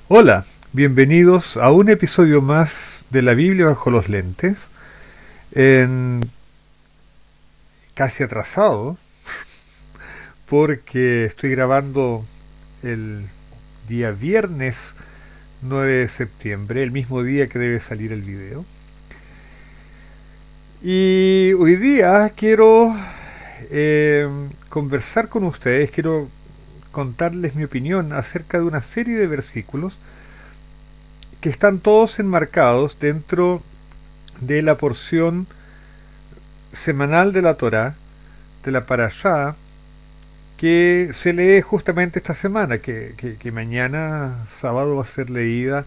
Hola, bienvenidos a un episodio más de la Biblia bajo los lentes, en casi atrasado, porque estoy grabando el día viernes 9 de septiembre, el mismo día que debe salir el video. Y hoy día quiero conversar con ustedes, quiero contarles mi opinión acerca de una serie de versículos que están todos enmarcados dentro de la porción semanal de la Torá, de la Parashá, que se lee justamente esta semana, que mañana sábado va a ser leída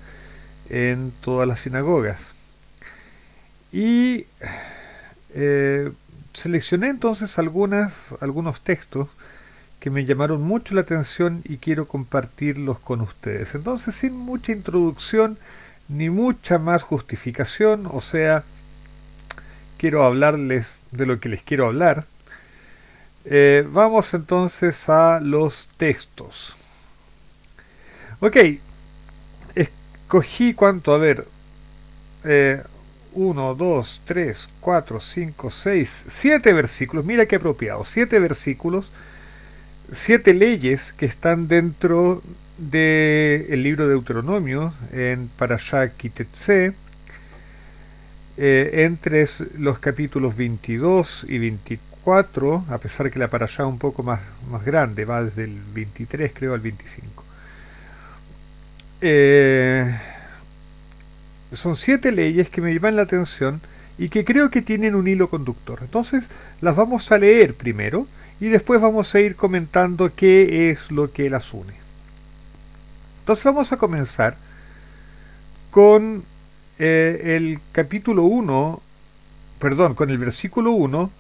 en todas las sinagogas. Y seleccioné entonces algunos textos que me llamaron mucho la atención y quiero compartirlos con ustedes. Entonces, sin mucha introducción ni mucha más justificación, o sea, quiero hablarles de lo que les quiero hablar. Vamos entonces a los textos. Ok, escogí cuánto, a ver, 1, 2, 3, 4, 5, 6, 7 versículos, mira qué apropiado, 7 versículos, 7 leyes que están dentro del libro de Deuteronomio, en Parashá Kitetse, entre los capítulos 22 y 24, a pesar que la parashá es un poco más grande, va desde el 23 creo al 25. Son 7 leyes que me llaman la atención y que creo que tienen un hilo conductor. Entonces las vamos a leer primero y después vamos a ir comentando qué es lo que las une. Entonces vamos a comenzar con el capítulo 1, perdón, con el versículo 1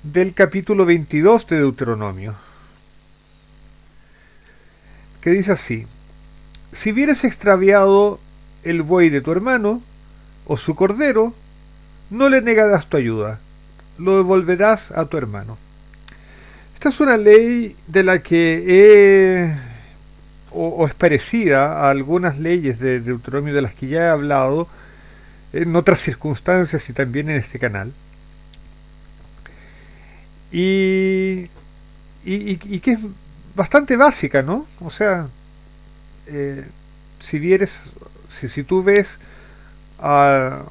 del capítulo 22 de Deuteronomio, que dice así: si vieres extraviado el buey de tu hermano o su cordero, no le negarás tu ayuda, lo devolverás a tu hermano. Esta es una ley de la que o es parecida a algunas leyes de Deuteronomio de las que ya he hablado en otras circunstancias y también en este canal. Y, y que es bastante básica, ¿no? O sea, eh, si vieres, si tú ves a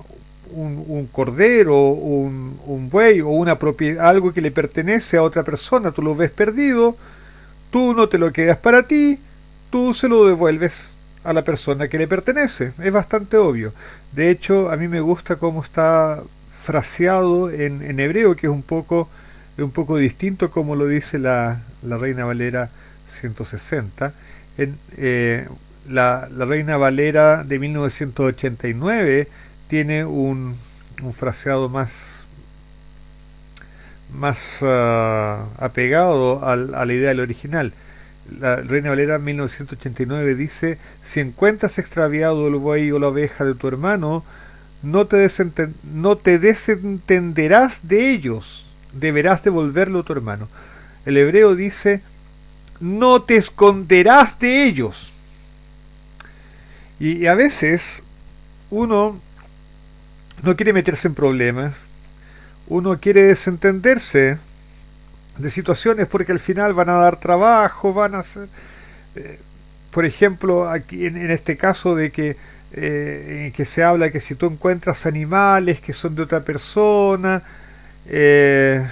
un cordero, un buey o una propiedad, algo que le pertenece a otra persona, tú lo ves perdido, tú no te lo quedas para ti, tú se lo devuelves a la persona que le pertenece. Es bastante obvio. De hecho, a mí me gusta cómo está fraseado en hebreo, que es un poco distinto como lo dice la Reina Valera 160. La Reina Valera de 1989 tiene un fraseado más apegado a la idea del original. La Reina Valera 1989 dice: si encuentras extraviado el buey o la oveja de tu hermano, no te desentenderás de ellos, deberás devolverlo a tu hermano. El hebreo dice: no te esconderás de ellos. Y a veces uno no quiere meterse en problemas, uno quiere desentenderse de situaciones porque al final van a dar trabajo, van a ser, eh, por ejemplo, aquí en este caso de en que se habla que si tú encuentras animales que son de otra persona, eh,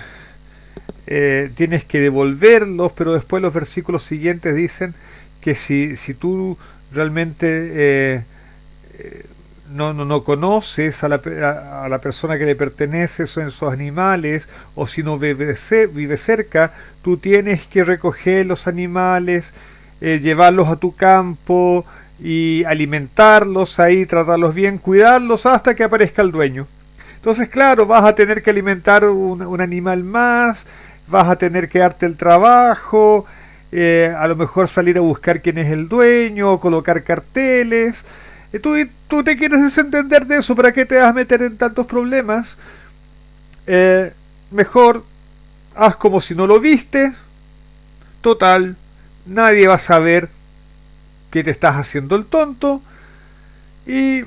tienes que devolverlos, pero después los versículos siguientes dicen que si tú realmente no conoces a la persona que le pertenece, son esos animales, o si no vive cerca, tú tienes que recoger los animales, llevarlos a tu campo y alimentarlos ahí, tratarlos bien, cuidarlos hasta que aparezca el dueño. Entonces, claro, vas a tener que alimentar un animal más, vas a tener que darte el trabajo, a lo mejor salir a buscar quién es el dueño, colocar carteles. Tú te quieres desentender de eso, ¿para qué te vas a meter en tantos problemas? Mejor haz como si no lo viste. Total, nadie va a saber que te estás haciendo el tonto y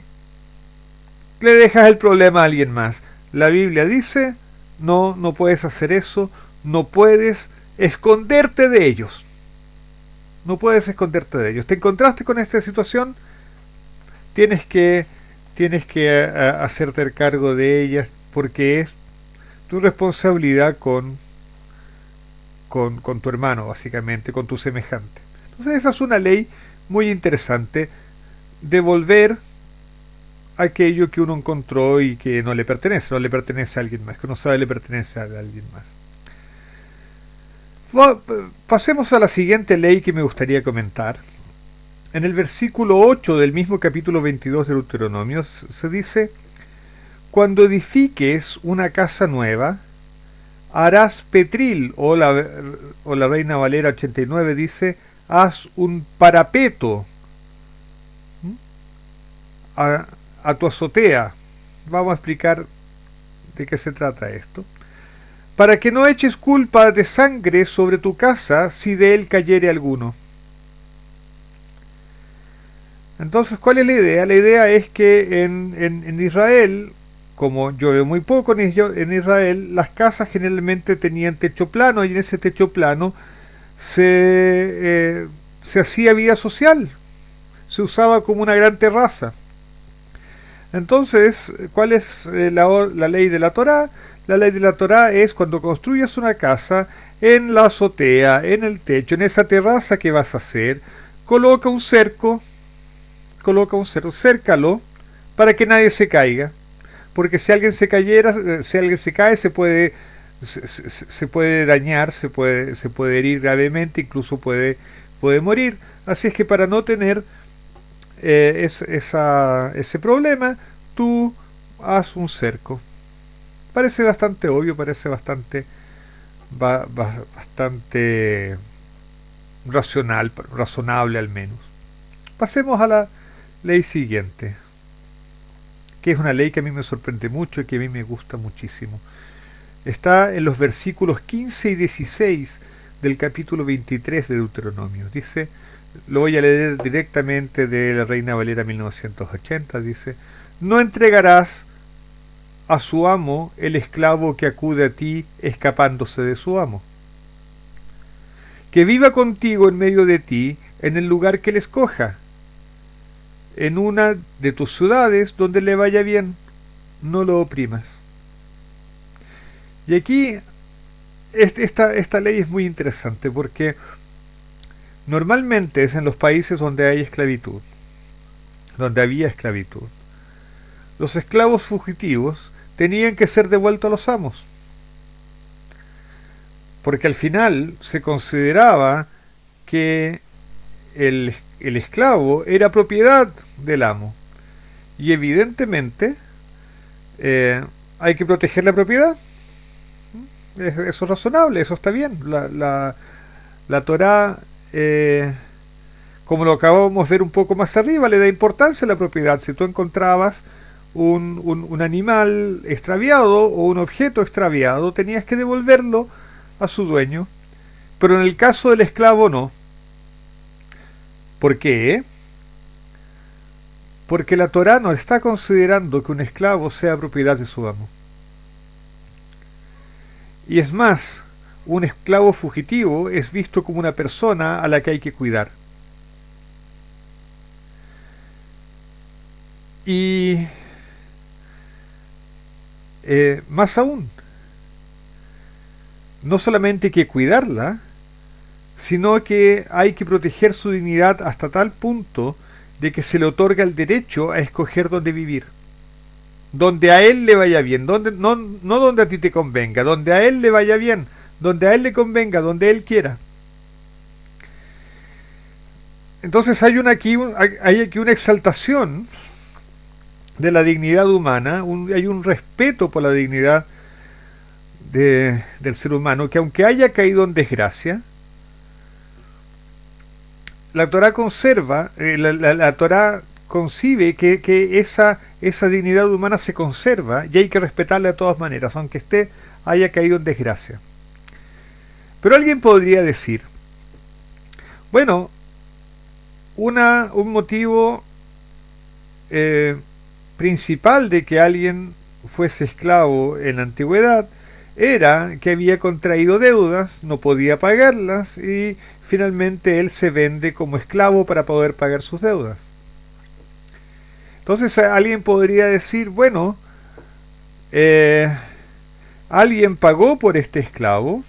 le dejas el problema a alguien más. La Biblia dice, no, no puedes hacer eso, no puedes esconderte de ellos. No puedes esconderte de ellos. Te encontraste con esta situación, tienes que hacerte cargo de ellas porque es tu responsabilidad con tu hermano, básicamente, con tu semejante. Entonces esa es una ley muy interesante, devolver aquello que uno encontró y que no le pertenece a alguien más, que uno sabe le pertenece a alguien más. Pasemos a la siguiente ley que me gustaría comentar. En el versículo 8 del mismo capítulo 22 de Deuteronomio se dice: cuando edifiques una casa nueva, harás petril, o la Reina Valera 89 dice, haz un parapeto a tu azotea. Vamos a explicar de qué se trata esto. Para que no eches culpa de sangre sobre tu casa si de él cayere alguno. Entonces, ¿cuál es la idea? La idea es que en Israel, como llueve muy poco en Israel, las casas generalmente tenían techo plano y en ese techo plano se hacía vida social, se usaba como una gran terraza. Entonces, ¿cuál es la ley de la Torá? La ley de la Torá es cuando construyas una casa, en la azotea, en el techo, en esa terraza que vas a hacer, coloca un cerco, cércalo para que nadie se caiga. Porque si alguien se cayera, si alguien se cae, se puede dañar, se puede herir gravemente, incluso puede morir. Así es que para no tener ese problema, tú haz un cerco. Parece bastante obvio, parece bastante razonable al menos. Pasemos a la ley siguiente, que es una ley que a mí me sorprende mucho y que a mí me gusta muchísimo. Está en los versículos 15 y 16 del capítulo 23 de Deuteronomio. Dice, lo voy a leer directamente de la Reina Valera 1980, dice: no entregarás a su amo el esclavo que acude a ti escapándose de su amo. Que viva contigo en medio de ti, en el lugar que él escoja, en una de tus ciudades donde le vaya bien, no lo oprimas. Y aquí esta ley es muy interesante porque normalmente es en los países donde hay esclavitud, donde había esclavitud. Los esclavos fugitivos tenían que ser devueltos a los amos, porque al final se consideraba que el esclavo era propiedad del amo, y evidentemente hay que proteger la propiedad. Eso es razonable, eso está bien. La Torá, como lo acabamos de ver un poco más arriba, le da importancia a la propiedad. Si tú encontrabas un animal extraviado o un objeto extraviado, tenías que devolverlo a su dueño. Pero en el caso del esclavo no. ¿Por qué? Porque la Torá no está considerando que un esclavo sea propiedad de su amo. Y es más, un esclavo fugitivo es visto como una persona a la que hay que cuidar. Y más aún, no solamente hay que cuidarla, sino que hay que proteger su dignidad hasta tal punto de que se le otorga el derecho a escoger dónde vivir, donde a él le vaya bien, no donde a ti te convenga, donde a él le vaya bien, donde a él le convenga, donde él quiera. Entonces hay aquí una exaltación de la dignidad humana, hay un respeto por la dignidad del ser humano, que aunque haya caído en desgracia, la Torá conserva, la Torá concibe que esa dignidad humana se conserva y hay que respetarla de todas maneras, aunque haya caído en desgracia. Pero alguien podría decir, bueno, un motivo principal de que alguien fuese esclavo en la antigüedad era que había contraído deudas, no podía pagarlas y finalmente él se vende como esclavo para poder pagar sus deudas. Entonces alguien podría decir, bueno, alguien pagó por este esclavo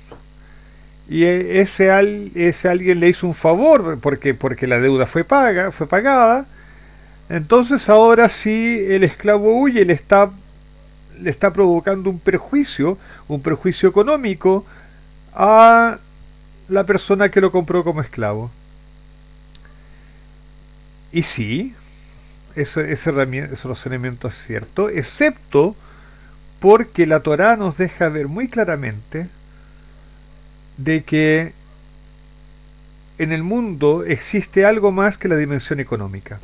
y ese alguien le hizo un favor porque la deuda fue pagada. Entonces ahora sí el esclavo huye, le está provocando un perjuicio económico a la persona que lo compró como esclavo. Y sí, ese razonamiento es cierto, excepto porque la Torá nos deja ver muy claramente de que en el mundo existe algo más que la dimensión económica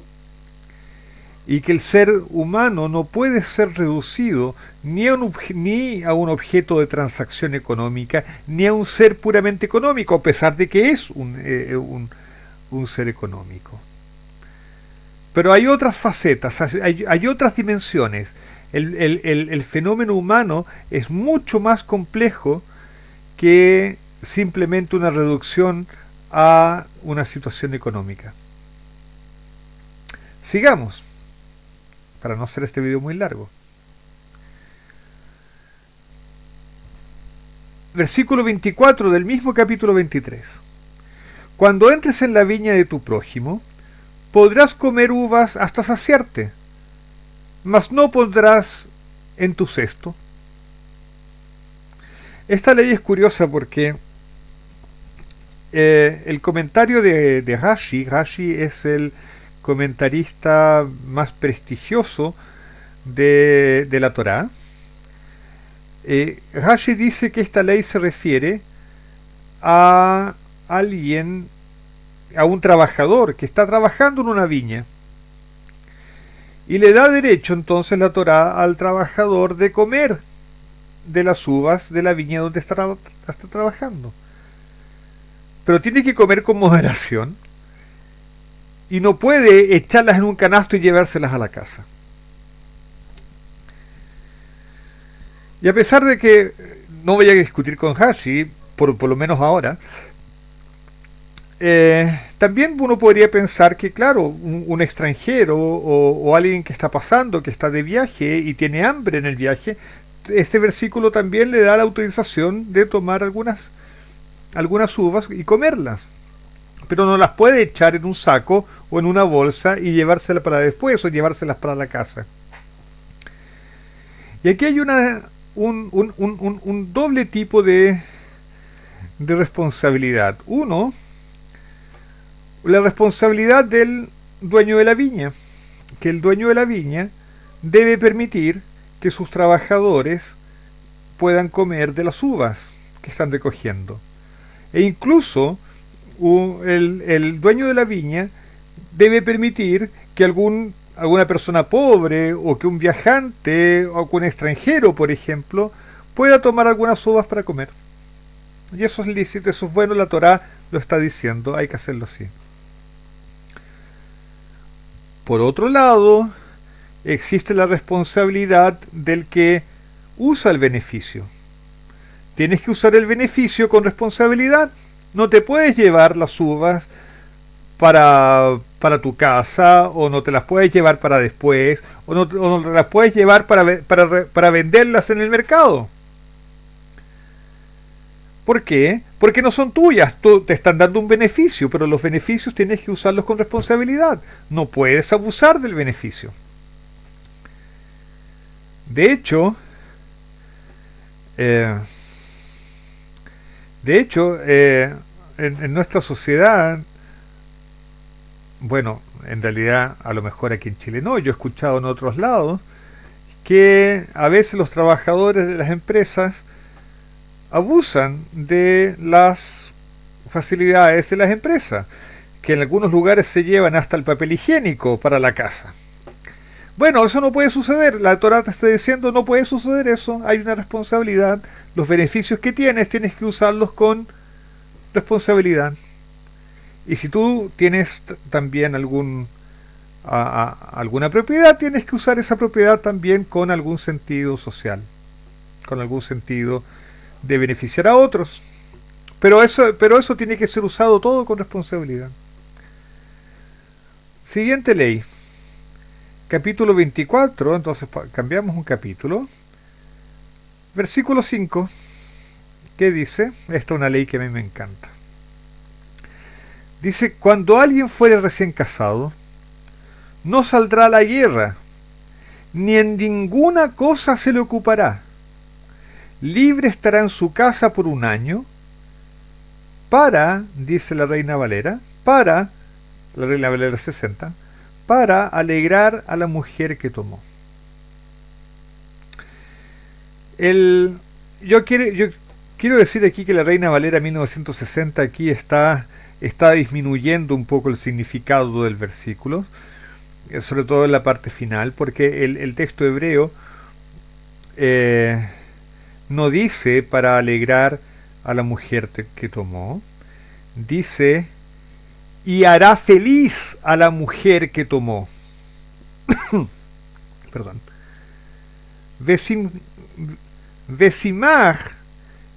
y que el ser humano no puede ser reducido ni a un objeto de transacción económica ni a un ser puramente económico, a pesar de que es un ser económico. Pero hay otras facetas, hay otras dimensiones. El fenómeno humano es mucho más complejo que simplemente una reducción a una situación económica. Sigamos, para no hacer este video muy largo. Versículo 24 del mismo capítulo 23. Cuando entres en la viña de tu prójimo, podrás comer uvas hasta saciarte, mas no pondrás en tu cesto. Esta ley es curiosa porque el comentario de Rashi es el comentarista más prestigioso de la Torá. Rashi dice que esta ley se refiere a alguien, a un trabajador que está trabajando en una viña y le da derecho entonces la Torá al trabajador de comer de las uvas de la viña donde está trabajando, pero tiene que comer con moderación y no puede echarlas en un canasto y llevárselas a la casa. Y a pesar de que no voy a discutir con Rashi, por lo menos ahora, también uno podría pensar que, claro, un extranjero o alguien que está pasando, que está de viaje y tiene hambre en el viaje, este versículo también le da la autorización de tomar algunas uvas y comerlas. Pero no las puede echar en un saco o en una bolsa y llevárselas para después o llevárselas para la casa. Y aquí hay un doble tipo de responsabilidad. Uno, la responsabilidad del dueño de la viña, que el dueño de la viña debe permitir que sus trabajadores puedan comer de las uvas que están recogiendo. E incluso el dueño de la viña debe permitir que alguna persona pobre o que un viajante o que un extranjero, por ejemplo, pueda tomar algunas uvas para comer. Y eso es lícito, eso es bueno, la Torá lo está diciendo, hay que hacerlo así. Por otro lado, existe la responsabilidad del que usa el beneficio. Tienes que usar el beneficio con responsabilidad. No te puedes llevar las uvas para tu casa, o no te las puedes llevar para después, o no las puedes llevar para venderlas en el mercado. ¿Por qué? Porque no son tuyas, te están dando un beneficio, pero los beneficios tienes que usarlos con responsabilidad. No puedes abusar del beneficio. De hecho, en nuestra sociedad, bueno, en realidad a lo mejor aquí en Chile no, yo he escuchado en otros lados que a veces los trabajadores de las empresas abusan de las facilidades de las empresas, que en algunos lugares se llevan hasta el papel higiénico para la casa. Bueno, eso no puede suceder, la Torá te está diciendo no puede suceder eso, hay una responsabilidad, los beneficios que tienes que usarlos con responsabilidad. Y si tú tienes también alguna propiedad, tienes que usar esa propiedad también con algún sentido social, con algún sentido de beneficiar a otros. Pero eso tiene que ser usado todo con responsabilidad. Siguiente ley. Capítulo 24, entonces cambiamos un capítulo. Versículo 5, ¿qué dice? Esta es una ley que a mí me encanta. Dice, cuando alguien fuere recién casado, no saldrá a la guerra, ni en ninguna cosa se le ocupará. Libre estará en su casa por un año, dice la Reina Valera, la Reina Valera 60, para alegrar a la mujer que tomó. Yo quiero decir aquí que la Reina Valera 1960 aquí está disminuyendo un poco el significado del versículo, sobre todo en la parte final, porque el texto hebreo no dice para alegrar a la mujer que tomó, dice y hará feliz a la mujer que tomó. Perdón. Vesimach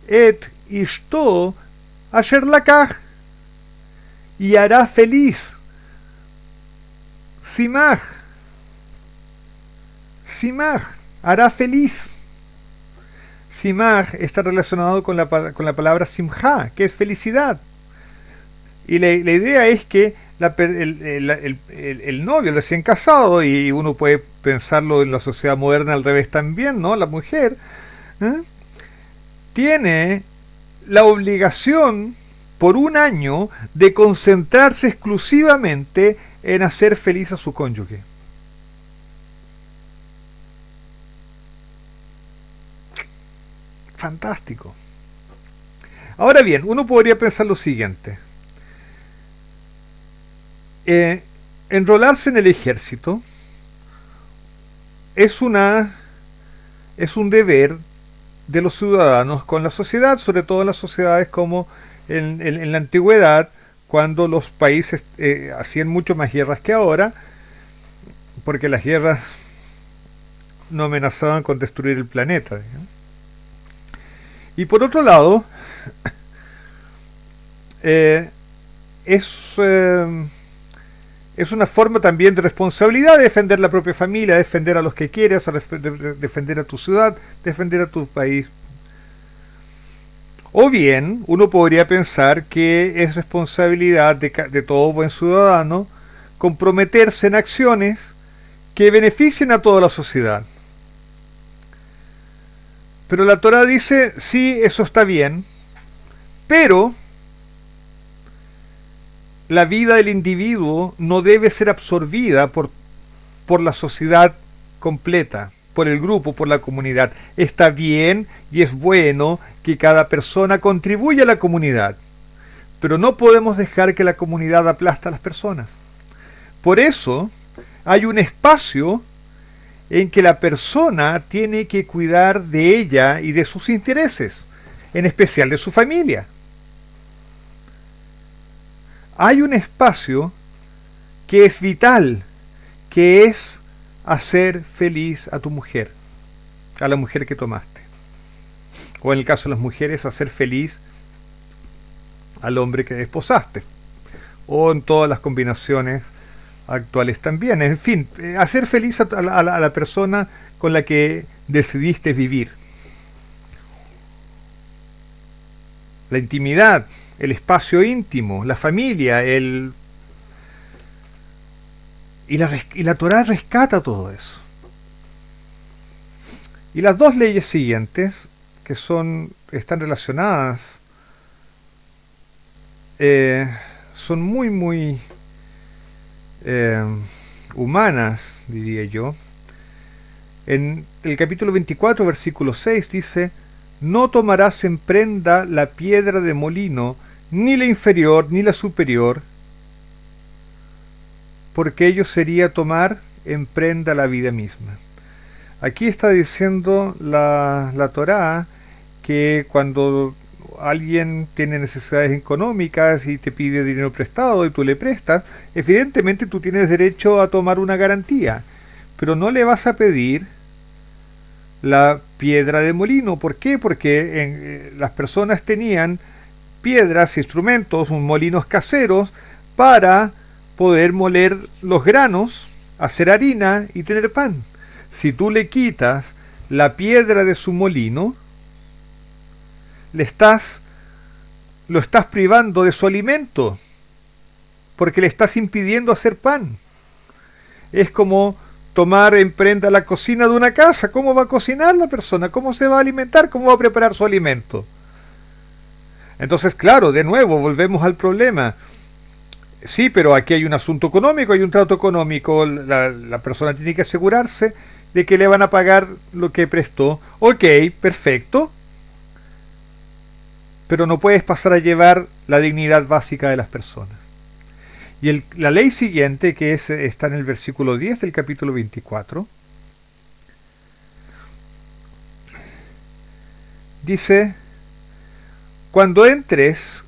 et ishto asher lakach, y hará feliz. Simach, hará feliz. Simach está relacionado con la palabra simja, que es felicidad. Y la idea es que el novio, el recién casado, y uno puede pensarlo en la sociedad moderna al revés también, ¿no? La mujer tiene la obligación por un año de concentrarse exclusivamente en hacer feliz a su cónyuge. Fantástico. Ahora bien, uno podría pensar lo siguiente. Enrolarse en el ejército es un deber de los ciudadanos con la sociedad, sobre todo en las sociedades como en la antigüedad, cuando los países hacían mucho más guerras que ahora, porque las guerras no amenazaban con destruir el planeta, ¿no? Y por otro lado, es una forma también de responsabilidad de defender la propia familia, defender a los que quieres, defender a tu ciudad, defender a tu país. O bien, uno podría pensar que es responsabilidad de todo buen ciudadano comprometerse en acciones que beneficien a toda la sociedad. Pero la Torá dice, sí, eso está bien, pero la vida del individuo no debe ser absorbida por la sociedad completa, por el grupo, por la comunidad. Está bien y es bueno que cada persona contribuya a la comunidad, pero no podemos dejar que la comunidad aplaste a las personas. Por eso hay un espacio en que la persona tiene que cuidar de ella y de sus intereses, en especial de su familia. Hay un espacio que es vital, que es hacer feliz a tu mujer, a la mujer que tomaste. O en el caso de las mujeres, hacer feliz al hombre que desposaste. O en todas las combinaciones actuales también. En fin, hacer feliz a la persona con la que decidiste vivir. La intimidad, el espacio íntimo, la familia, y la Torá rescata todo eso. Y las dos leyes siguientes, que están relacionadas, son muy humanas, diría yo. En el capítulo 24, versículo 6 dice: no tomarás en prenda la piedra de molino, ni la inferior ni la superior, porque ello sería tomar en prenda la vida misma. Aquí está diciendo la Torá que cuando alguien tiene necesidades económicas y te pide dinero prestado y tú le prestas, evidentemente tú tienes derecho a tomar una garantía, pero no le vas a pedir la piedra de molino. ¿Por qué? Porque las personas tenían piedras, instrumentos, molinos caseros para poder moler los granos, hacer harina y tener pan. Si tú le quitas la piedra de su molino, lo estás privando de su alimento, porque le estás impidiendo hacer pan. Es como tomar en prenda la cocina de una casa. ¿Cómo va a cocinar la persona? ¿Cómo se va a alimentar? ¿Cómo va a preparar su alimento? Entonces, claro, de nuevo, volvemos al problema. Sí, pero aquí hay un asunto económico, hay un trato económico, la persona tiene que asegurarse de que le van a pagar lo que prestó. Ok, perfecto, pero no puedes pasar a llevar la dignidad básica de las personas. Y la ley siguiente, que está en el versículo 10 del capítulo 24, dice: cuando entregares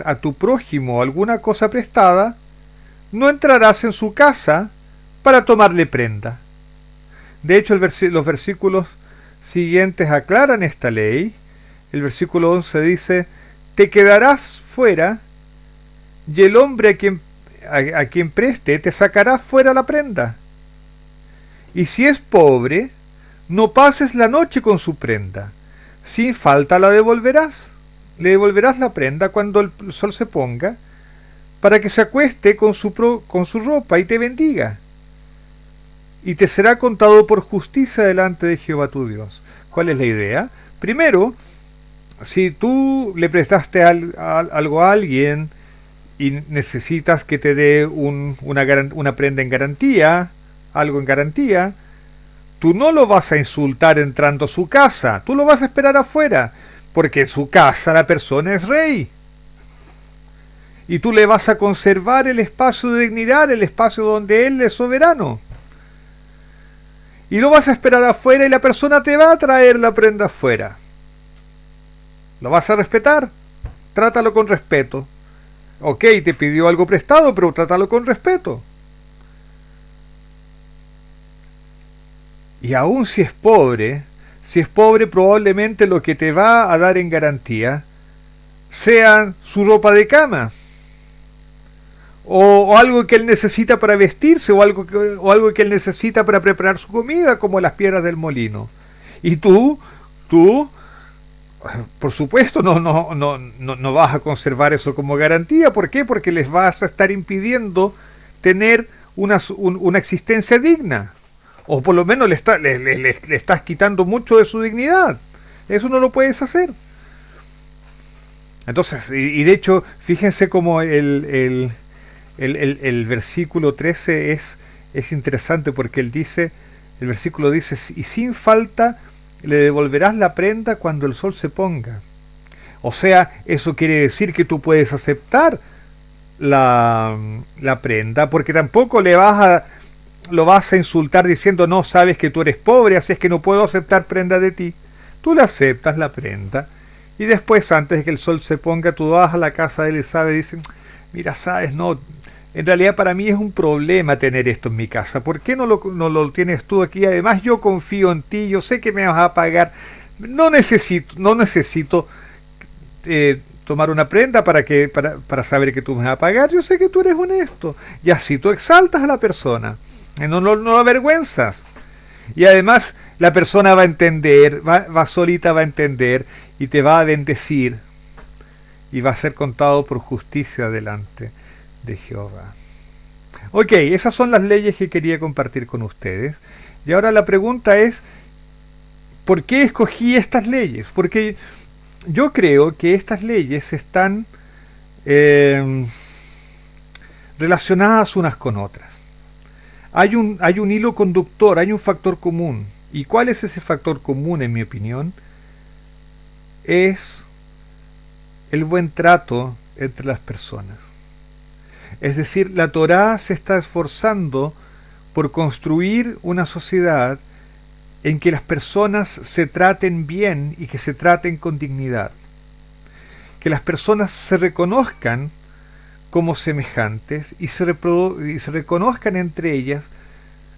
a tu prójimo alguna cosa prestada, no entrarás en su casa para tomarle prenda. De hecho, los versículos siguientes aclaran esta ley. El versículo 11 dice: te quedarás fuera, y el hombre a quien preste te sacará fuera la prenda. Y si es pobre, no pases la noche con su prenda. Sin falta la devolverás. Le devolverás la prenda cuando el sol se ponga, para que se acueste con su ropa y te bendiga. Y te será contado por justicia delante de Jehová tu Dios. ¿Cuál es la idea? Primero, si tú le prestaste algo a alguien y necesitas que te dé una prenda en garantía, algo en garantía, tú no lo vas a insultar entrando a su casa, tú lo vas a esperar afuera, porque en su casa la persona es rey. Y tú le vas a conservar el espacio de dignidad, el espacio donde él es soberano. Y lo vas a esperar afuera y la persona te va a traer la prenda afuera. ¿Lo vas a respetar? Trátalo con respeto. Ok, te pidió algo prestado, pero trátalo con respeto. Y aun si es pobre probablemente lo que te va a dar en garantía sea su ropa de cama, o algo que él necesita para vestirse, o algo que él necesita para preparar su comida, como las piedras del molino. Y tú, por supuesto, no vas a conservar eso como garantía. ¿Por qué? Porque les vas a estar impidiendo tener una existencia digna. O por lo menos le estás quitando mucho de su dignidad. Eso no lo puedes hacer. Entonces, y de hecho, fíjense cómo el versículo 13 es interesante, porque el versículo dice: y sin falta le devolverás la prenda cuando el sol se ponga. O sea, eso quiere decir que tú puedes aceptar la prenda, porque tampoco lo vas a insultar diciendo: no, sabes que tú eres pobre, así es que no puedo aceptar prenda de ti. Tú le aceptas la prenda, y después, antes de que el sol se ponga, tú vas a la casa de Elizabeth y dices: mira, sabes, no, en realidad para mí es un problema tener esto en mi casa. ¿Por qué no lo tienes tú aquí? Además, yo confío en ti, yo sé que me vas a pagar. No necesito tomar una prenda para saber que tú me vas a pagar. Yo sé que tú eres honesto. Y así tú exaltas a la persona. No la avergüenzas. Y además la persona va a entender, solita va a entender, y te va a bendecir, y va a ser contado por justicia delante de Jehová. Ok, esas son las leyes que quería compartir con ustedes. Y ahora la pregunta es: ¿por qué escogí estas leyes? Porque yo creo que estas leyes están relacionadas unas con otras. Hay un hilo conductor, hay un factor común. ¿Y cuál es ese factor común, en mi opinión? Es el buen trato entre las personas. Es decir, la Torá se está esforzando por construir una sociedad en que las personas se traten bien y que se traten con dignidad. Que las personas se reconozcan como semejantes y se reconozcan entre ellas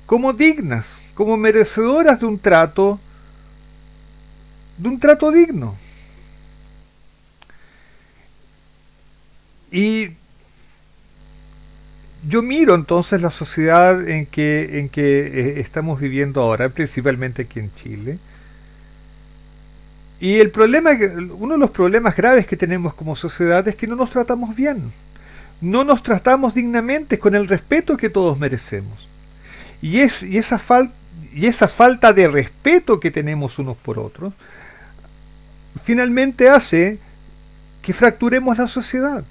como dignas, como merecedoras de un trato digno. Y yo miro entonces la sociedad en que estamos viviendo ahora, principalmente aquí en Chile, y el problema, uno de los problemas graves que tenemos como sociedad es que no nos tratamos bien, no nos tratamos dignamente con el respeto que todos merecemos. Y esa falta de respeto que tenemos unos por otros, finalmente hace que fracturemos la sociedad.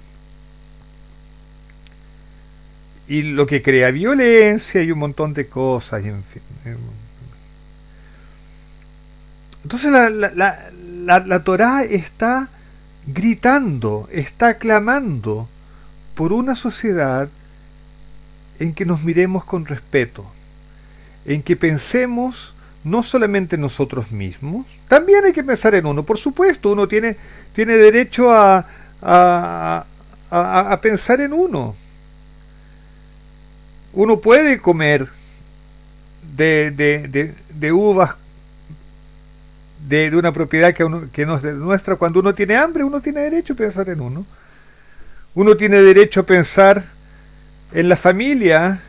Y lo que crea violencia y un montón de cosas, y en fin. Entonces la Torá está gritando, está clamando por una sociedad en que nos miremos con respeto, en que pensemos no solamente en nosotros mismos, también hay que pensar en uno, por supuesto, uno tiene derecho a pensar en uno. Uno puede comer de uvas de una propiedad que no es nuestra. Cuando uno tiene hambre, uno tiene derecho a pensar en uno. Uno tiene derecho a pensar en la familia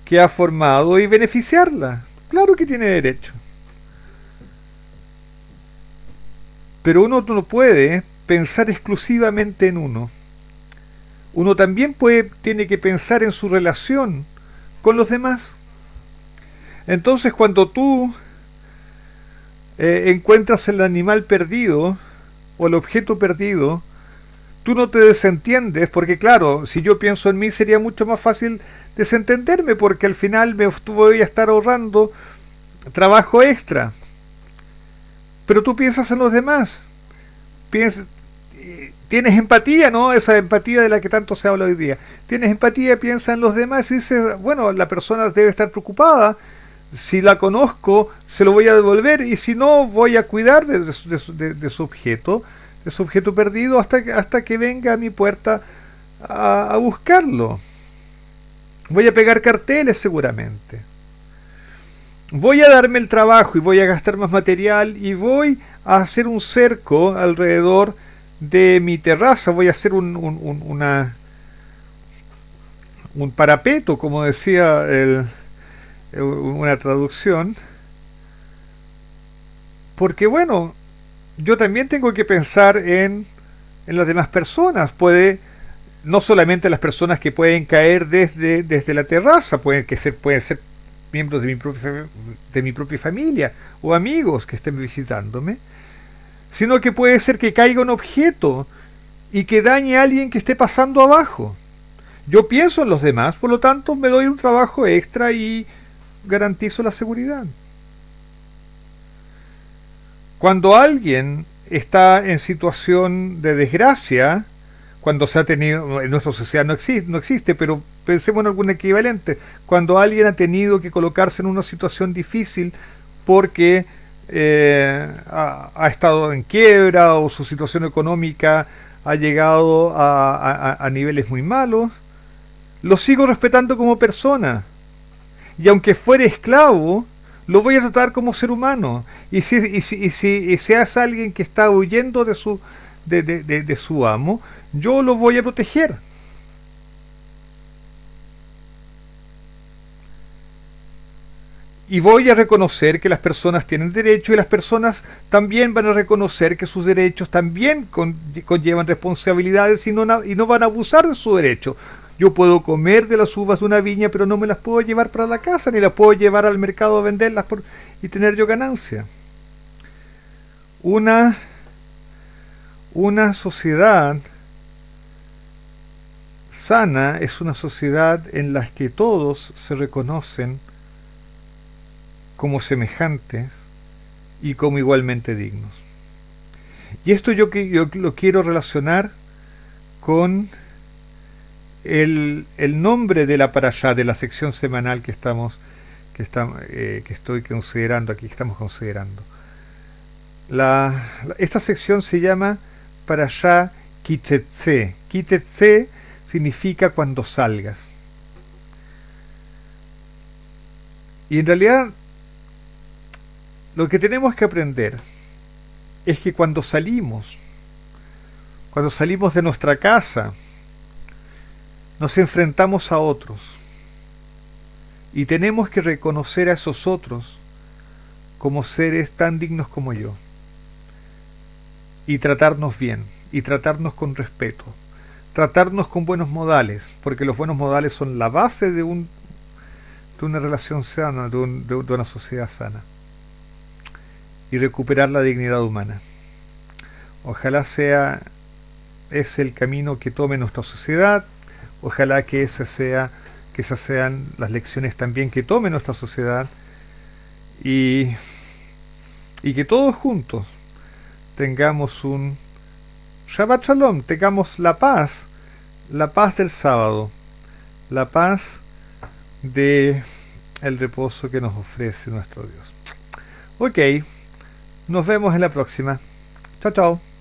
que ha formado y beneficiarla. Claro que tiene derecho. Pero uno no puede pensar exclusivamente en uno. Uno también tiene que pensar en su relación con los demás. Entonces, cuando tú encuentras el animal perdido o el objeto perdido, tú no te desentiendes, porque claro, si yo pienso en mí sería mucho más fácil desentenderme, porque al final me voy a estar ahorrando trabajo extra. Pero tú piensas en los demás, tienes empatía, ¿no? Esa empatía de la que tanto se habla hoy día. Tienes empatía, piensa en los demás y dices, bueno, la persona debe estar preocupada. Si la conozco, se lo voy a devolver, y si no, voy a cuidar de su objeto perdido hasta que venga a mi puerta a buscarlo. Voy a pegar carteles seguramente. Voy a darme el trabajo y voy a gastar más material y voy a hacer un cerco alrededor de mi terraza. Voy a hacer un parapeto, como decía una traducción, porque bueno, yo también tengo que pensar en las demás personas. No solamente las personas que pueden caer desde la terraza, pueden ser miembros de mi propia familia o amigos que estén visitándome, sino que puede ser que caiga un objeto y que dañe a alguien que esté pasando abajo. Yo pienso en los demás, por lo tanto me doy un trabajo extra y garantizo la seguridad. Cuando alguien está en situación de desgracia, cuando se ha tenido, en nuestra sociedad no existe, pero pensemos en algún equivalente, cuando alguien ha tenido que colocarse en una situación difícil porque ha estado en quiebra o su situación económica ha llegado a niveles muy malos, lo sigo respetando como persona. Y aunque fuere esclavo, lo voy a tratar como ser humano. Y si es alguien que está huyendo de su amo, yo lo voy a proteger. Y voy a reconocer que las personas tienen derechos, y las personas también van a reconocer que sus derechos también conllevan responsabilidades, y no van a abusar de su derecho. Yo puedo comer de las uvas de una viña, pero no me las puedo llevar para la casa, ni las puedo llevar al mercado a venderlas y tener yo ganancia. Una sociedad sana es una sociedad en la que todos se reconocen como semejantes y como igualmente dignos. Y esto yo lo quiero relacionar con el nombre de la parashá, de la sección semanal que estamos que estoy considerando aquí, que estamos considerando. Esta sección se llama Parashá Kitetse. Kitetse significa cuando salgas. Y en realidad lo que tenemos que aprender es que cuando salimos de nuestra casa, nos enfrentamos a otros y tenemos que reconocer a esos otros como seres tan dignos como yo y tratarnos bien y tratarnos con respeto, tratarnos con buenos modales, porque los buenos modales son la base de una relación sana, de una sociedad sana, y recuperar la dignidad humana. Ojalá sea ese el camino que tome nuestra sociedad. Ojalá que esas sean las lecciones también que tome nuestra sociedad, y que todos juntos tengamos un Shabbat Shalom, tengamos la paz del sábado, la paz de el reposo que nos ofrece nuestro Dios. Ok, nos vemos en la próxima. Chao, chao.